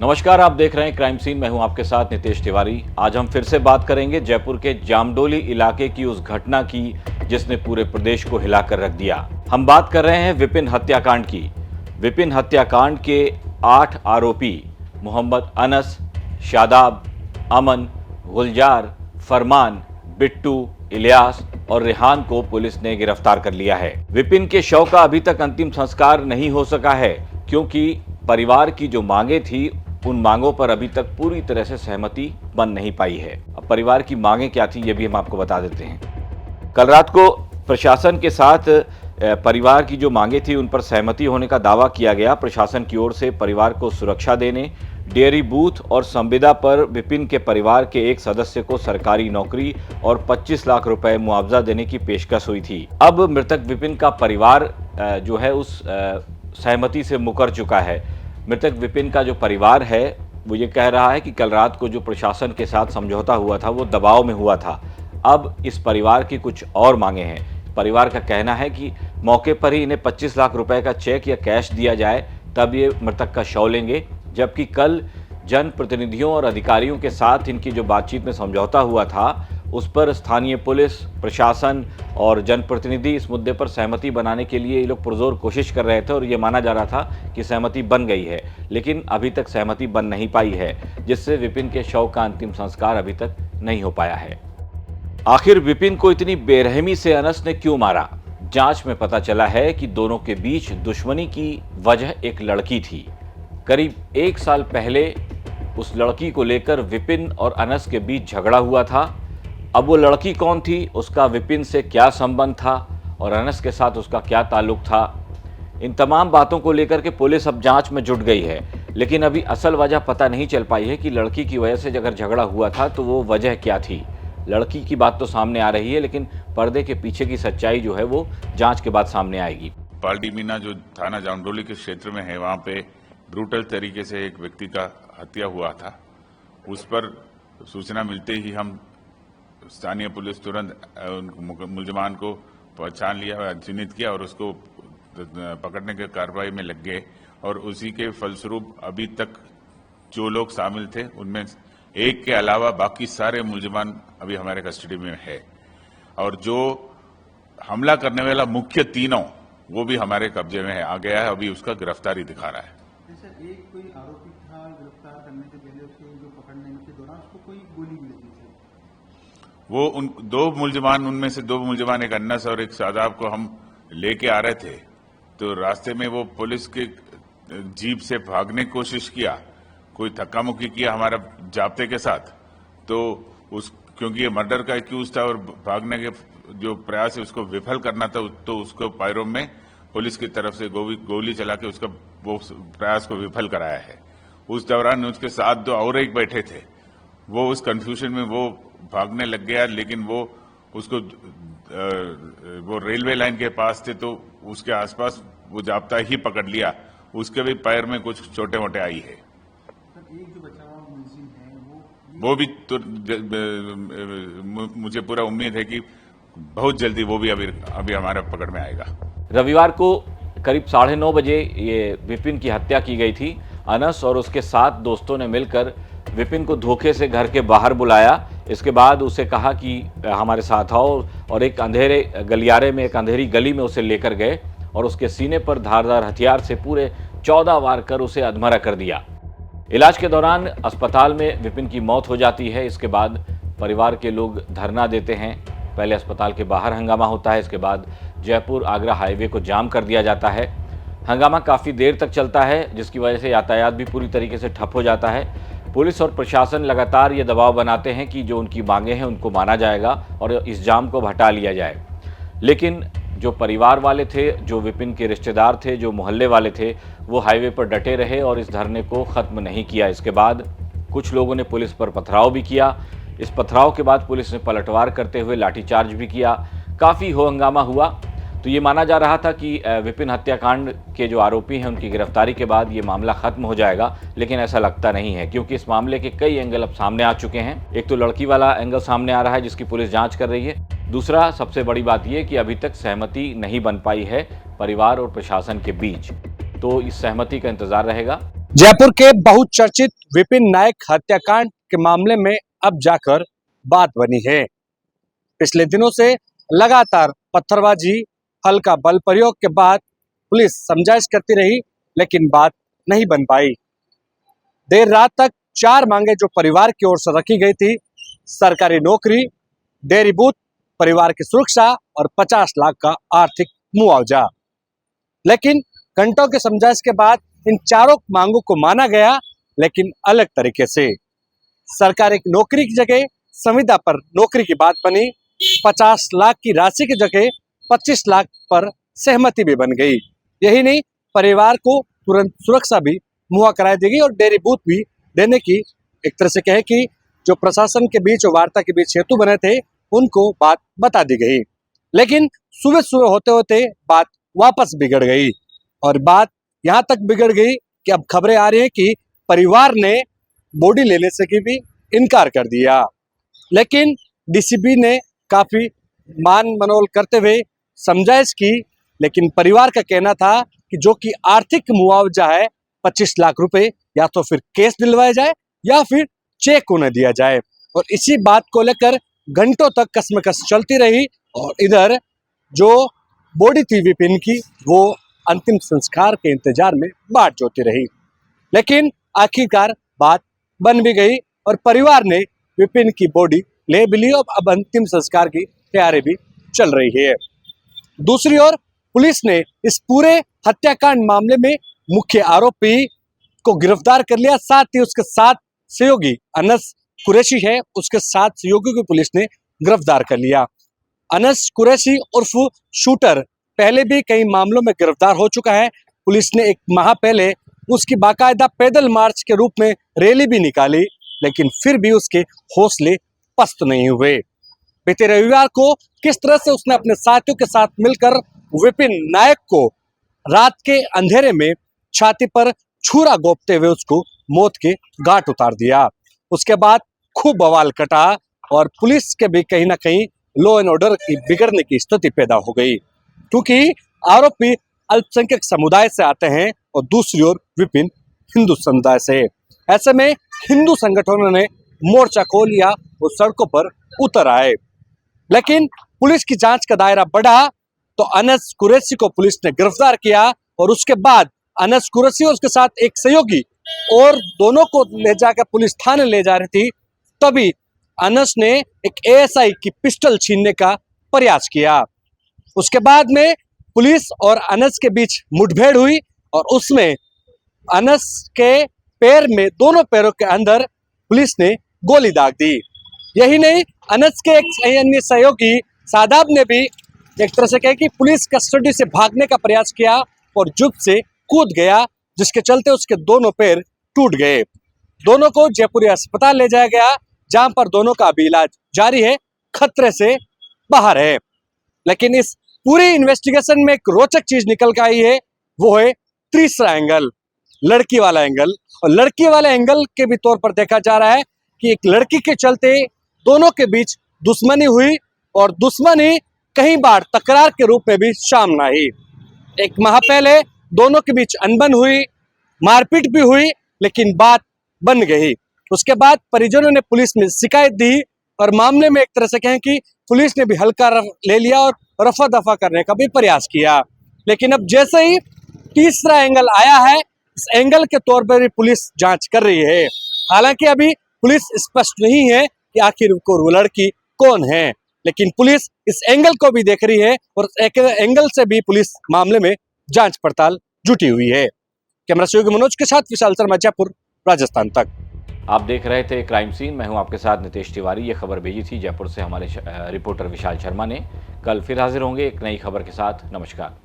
नमस्कार, आप देख रहे हैं क्राइम सीन। मैं हूं आपके साथ नितेश तिवारी। आज हम फिर से बात करेंगे जयपुर के जामडोली इलाके की उस घटना की जिसने पूरे प्रदेश को हिलाकर रख दिया। हम बात कर रहे हैं विपिन हत्याकांड की। विपिन हत्याकांड के 8 आरोपी मोहम्मद अनस, शादाब, अमन, गुलजार, फरमान, बिट्टू, इलियास और रेहान को पुलिस ने गिरफ्तार कर लिया है। विपिन के शव का अभी तक अंतिम संस्कार नहीं हो सका है क्योंकि परिवार की जो मांगे थी उन मांगों पर अभी तक पूरी तरह से सहमति बन नहीं पाई है। अब परिवार की मांगे क्या थी ये भी हम आपको बता देते हैं। कल रात को प्रशासन के साथ परिवार की जो मांगे थी उन पर सहमति होने का दावा किया गया। प्रशासन की ओर से परिवार को सुरक्षा देने, डेयरी बूथ और संविदा पर विपिन के परिवार के एक सदस्य को सरकारी नौकरी और 25 लाख रुपए मुआवजा देने की पेशकश हुई थी। अब मृतक विपिन का परिवार जो है उस सहमति से मुकर चुका है। मृतक विपिन का जो परिवार है वो ये कह रहा है कि कल रात को जो प्रशासन के साथ समझौता हुआ था वो दबाव में हुआ था। अब इस परिवार की कुछ और मांगे हैं। परिवार का कहना है कि मौके पर ही इन्हें 25 लाख रुपए का चेक या कैश दिया जाए तब ये मृतक का शव लेंगे, जबकि कल जनप्रतिनिधियों और अधिकारियों के साथ इनकी जो बातचीत में समझौता हुआ था उस पर स्थानीय पुलिस प्रशासन और जनप्रतिनिधि इस मुद्दे पर सहमति बनाने के लिए ये लोग पुरजोर कोशिश कर रहे थे और ये माना जा रहा था कि सहमति बन गई है, लेकिन अभी तक सहमति बन नहीं पाई है, जिससे विपिन के शव का अंतिम संस्कार अभी तक नहीं हो पाया है। आखिर विपिन को इतनी बेरहमी से अनस ने क्यों मारा? जांच में पता चला है कि दोनों के बीच दुश्मनी की वजह एक लड़की थी। करीब 1 साल पहले उस लड़की को लेकर विपिन और अनस के बीच झगड़ा हुआ था। अब वो लड़की कौन थी, उसका विपिन से क्या संबंध था और अनस के साथ उसका क्या ताल्लुक था, इन तमाम बातों को लेकर के पुलिस अब जांच में जुट गई है। लेकिन अभी असल वजह पता नहीं चल पाई है कि लड़की की वजह से अगर झगड़ा हुआ था तो वो वजह क्या थी। लड़की की बात तो सामने आ रही है, लेकिन पर्दे के पीछे की सच्चाई जो है वो जांच के बाद सामने आएगी। पाल्टी मीना जो थाना जामडोली के क्षेत्र में है, वहाँ पे ब्रूटल तरीके से एक व्यक्ति का हत्या हुआ था। उस पर सूचना मिलते ही हम स्थानीय पुलिस तुरंत मुलजमान को पहचान लिया, चिन्हित किया और उसको पकड़ने के कार्रवाई में लग गए। और उसी के फलस्वरूप अभी तक जो लोग शामिल थे उनमें एक के अलावा बाकी सारे मुलजमान अभी हमारे कस्टडी में है। और जो हमला करने वाला मुख्य तीनों वो भी हमारे कब्जे में आ गया है, अभी उसका गिरफ्तारी दिखा रहा है। सर, एक कोई आरोपी था गिरफ्तार करने से पहले, उसके जो पकड़ने के दौरान उसको कोई गोली भी लगी थी। वो उन 2 मुलजमान, उनमें से 2 मुलजमान, एक अन्नस और एक शादाब को हम लेके आ रहे थे तो रास्ते में वो पुलिस के जीप से भागने की कोशिश किया, कोई धक्का मुक्की किया हमारा जाब्ते के साथ। तो उस क्योंकि ये मर्डर का एक्यूज था और भागने के जो प्रयास है उसको विफल करना था, तो उसको पैरों में पुलिस की तरफ से गोली चला के उसका वो प्रयास को विफल कराया है। उस दौरान उसके साथ 2 और एक बैठे थे, वो उस कंफ्यूजन में वो भागने लग गया, लेकिन वो उसको वो रेलवे लाइन के पास थे तो उसके आसपास वो जाब्ता ही पकड़ लिया। उसके भी पैर में कुछ छोटे मोटे आई है। एक जो बचा हुआ मुलजिम है वो भी तो मुझे पूरा उम्मीद है कि बहुत जल्दी वो भी अभी हमारे पकड़ में आएगा। रविवार को करीब 9:30 बजे ये विपिन की हत्या की गई थी। अनस और उसके 7 दोस्तों ने मिलकर विपिन को धोखे से घर के बाहर बुलाया। इसके बाद उसे कहा कि हमारे साथ आओ और एक अंधेरे गलियारे में, एक अंधेरी गली में उसे लेकर गए और उसके सीने पर धारदार हथियार से पूरे 14 वार कर उसे अधमरा कर दिया। इलाज के दौरान अस्पताल में विपिन की मौत हो जाती है। इसके बाद परिवार के लोग धरना देते हैं। पहले अस्पताल के बाहर हंगामा होता है, इसके बाद जयपुर आगरा हाईवे को जाम कर दिया जाता है। हंगामा काफ़ी देर तक चलता है, जिसकी वजह से यातायात भी पूरी तरीके से ठप हो जाता है। पुलिस और प्रशासन लगातार ये दबाव बनाते हैं कि जो उनकी मांगे हैं उनको माना जाएगा और इस जाम को हटा लिया जाए। लेकिन जो परिवार वाले थे, जो विपिन के रिश्तेदार थे, जो मोहल्ले वाले थे, वो हाईवे पर डटे रहे और इस धरने को ख़त्म नहीं किया। इसके बाद कुछ लोगों ने पुलिस पर पथराव भी किया। इस पथराव के बाद पुलिस ने पलटवार करते हुए लाठीचार्ज भी किया। काफ़ी हो हंगामा हुआ। तो ये माना जा रहा था कि विपिन हत्याकांड के जो आरोपी हैं उनकी गिरफ्तारी के बाद ये मामला खत्म हो जाएगा, लेकिन ऐसा लगता नहीं है क्योंकि इस मामले के कई एंगल अब सामने आ चुके हैं। एक तो लड़की वाला एंगल सामने आ रहा है जिसकी पुलिस जांच कर रही है। दूसरा सबसे बड़ी बात यह कि अभी तक सहमति नहीं बन पाई है परिवार और प्रशासन के बीच, तो इस सहमति का इंतजार रहेगा। जयपुर के बहुचर्चित विपिन नायक हत्याकांड के मामले में अब जाकर बात बनी है। पिछले दिनों से लगातार पत्थरबाजी, हल्का बल प्रयोग के बाद पुलिस समझाइश करती रही, लेकिन बात नहीं बन पाई। देर रात तक 4 मांगे जो परिवार की ओर से रखी गई थी, सरकारी नौकरी, डेयरी बूथ, परिवार की सुरक्षा और 50 लाख का आर्थिक मुआवजा। लेकिन घंटों के समझाइश के बाद इन चारों मांगों को माना गया, लेकिन अलग तरीके से। सरकारी नौकरी की जगह संविदा पर नौकरी की बात बनी। 50 लाख की राशि की जगह 25 लाख पर सहमति भी बन गई। यही नहीं, परिवार को तुरंत सुरक्षा भी मुहैया कराई दी गई और डेयरी बूथ भी देने की एक तरह से कहे कि जो प्रशासन के बीच और वार्ता के बीच हेतु बने थे, उनको बात बता दी गई। लेकिन सुबह सुबह होते होते बात वापस बिगड़ गई और बात यहाँ तक बिगड़ गई कि अब खबरें आ रही हैं कि परिवार ने बॉडी लेने से की भी इनकार कर दिया। लेकिन डीसीपी ने काफी मान मनोल करते हुए समझाइश की, लेकिन परिवार का कहना था कि जो कि आर्थिक मुआवजा है 25 लाख रुपए, या तो फिर केस दिलवाया जाए या फिर चेक उन्हें दिया जाए। और इसी बात को लेकर घंटों तक कसमकस चलती रही और इधर जो बॉडी थी विपिन की, वो अंतिम संस्कार के इंतजार में बाट जोती रही। लेकिन आखिरकार बात बन भी गई और परिवार ने विपिन की बॉडी ले भी ली और अब अंतिम संस्कार की तैयारी भी चल रही है। दूसरी ओर पुलिस ने इस पूरे हत्याकांड मामले में मुख्य आरोपी को गिरफ्तार कर लिया। साथ ही उसके साथ सहयोगी अनस कुरैशी है, उसके साथ सहयोगी को पुलिस ने गिरफ्तार कर लिया। अनस कुरैशी उर्फ शूटर पहले भी कई मामलों में गिरफ्तार हो चुका है। पुलिस ने 1 माह पहले उसकी बाकायदा पैदल मार्च के रूप में रैली भी निकाली, लेकिन फिर भी उसके हौसले पस्त नहीं हुए। बीते रविवार को किस तरह से उसने अपने साथियों के साथ मिलकर विपिन नायक को रात के अंधेरे में छाती पर छुरा घोंपते हुए उसको मौत के घाट उतार दिया। उसके बाद खूब बवाल कटा और पुलिस के भी कहीं ना कहीं लॉ एंड ऑर्डर की बिगड़ने की स्थिति पैदा हो गई, क्योंकि आरोपी अल्पसंख्यक समुदाय से आते हैं और दूसरी ओर विपिन हिंदू समुदाय से है। ऐसे में हिंदू संगठनों ने मोर्चा खोल लिया और सड़कों पर उतर आए। लेकिन पुलिस की जांच का दायरा बढ़ा तो अनस कुरैशी को पुलिस ने गिरफ्तार किया और उसके बाद अनस कुरैशी और उसके साथ एक सहयोगी और दोनों को ले जाकर पुलिस थाने ले जा रही थी, तभी अनस ने एक एएसआई की पिस्टल छीनने का प्रयास किया। उसके बाद में पुलिस और अनस के बीच मुठभेड़ हुई और उसमें अनस के पैर में, दोनों पैरों के अंदर पुलिस ने गोली दाग दी। यही नहीं, अनस के एक अन्य सहयोगी सादाब ने भी एक तरह से कहे कि पुलिस कस्टडी से भागने का प्रयास किया और जुप से कूद गया, जिसके चलते उसके दोनों पैर टूट गए। दोनों को जयपुरी अस्पताल ले जाया गया, जहां पर दोनों का अभी इलाज जारी है, खतरे से बाहर है। लेकिन इस पूरी इन्वेस्टिगेशन में एक रोचक चीज निकल के आई है, वो है तीसरा एंगल, लड़की वाला एंगल। और लड़की वाले एंगल के भी तौर पर देखा जा रहा है कि एक लड़की के चलते दोनों के बीच दुश्मनी हुई और दुश्मनी कई बार तकरार के रूप में भी सामने आई। 1 माह पहले दोनों के बीच अनबन हुई, मारपीट भी हुई, लेकिन बात बन गई। उसके बाद परिजनों ने पुलिस में शिकायत दी और मामले में एक तरह से कहें कि पुलिस ने भी हल्का ले लिया और रफा दफा करने का भी प्रयास किया। लेकिन अब जैसे ही तीसरा एंगल आया है, इस एंगल के तौर पर भी पुलिस जांच कर रही है। हालांकि अभी पुलिस स्पष्ट नहीं है कि आखिर वो लड़की कौन है, लेकिन पुलिस इस एंगल को भी देख रही है और एक एंगल से भी पुलिस मामले में जांच पड़ताल जुटी हुई है। कैमरा सहयोगी मनोज के साथ विशाल शर्मा, जयपुर, राजस्थान तक। आप देख रहे थे क्राइम सीन। मैं हूं आपके साथ नितेश तिवारी। ये खबर भेजी थी जयपुर से हमारे रिपोर्टर विशाल शर्मा ने। कल फिर हाजिर होंगे एक नई खबर के साथ। नमस्कार।